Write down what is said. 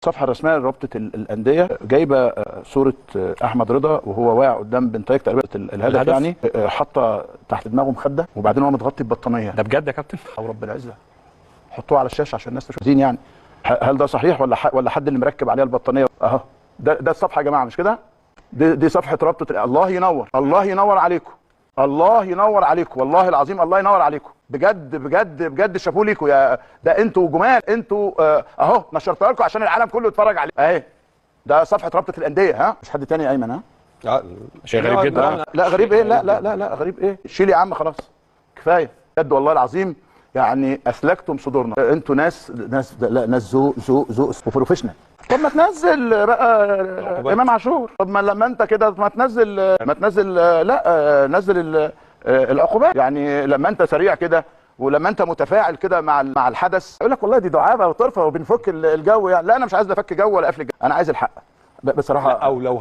الصفحه الرسميه لرابطه الانديه جايبه صوره احمد رضا وهو واقع قدام بنتايج تقريبا الهدف يعني، حاطه تحت دماغه مخده وبعدين هو متغطي ببطانيه. ده بجد يا كابتن؟ او رب العزه حطوه على الشاشه عشان الناس تشوف يعني. هل ده صحيح ولا حد اللي مركب عليها البطانيه؟ اهو ده الصفحه يا جماعه، مش كده؟ دي صفحه رابطه. الله ينور، الله ينور عليكم، الله ينور عليكم، والله العظيم الله ينور عليكم، بجد بجد بجد شابوه ليكم يا ده، انتوا جمال، انتوا اهو نشرتها لكم عشان العالم كله يتفرج عليه اهي. ده صفحه رابطه الانديه، ها مش حد تاني يا ايمن. ها شيء غريب جدا. لا غريب ايه؟ لا غريب ايه؟ شيل يا عم خلاص كفايه بجد والله العظيم، يعني اسلكتم صدورنا. انتوا ناس ذوق وبروفيشنال. طب ما تنزل بقى امام عاشور. طب ما لما انت كده ما تنزل لا نزل العقوبات. يعني لما انت سريع كده ولما انت متفاعل كده مع الحدث، يقول لك والله دي دعابه وطرفه وبنفك الجو يعني. لا انا مش عايز افك جو ولا قفل الجو، انا عايز الحق بصراحه. او لو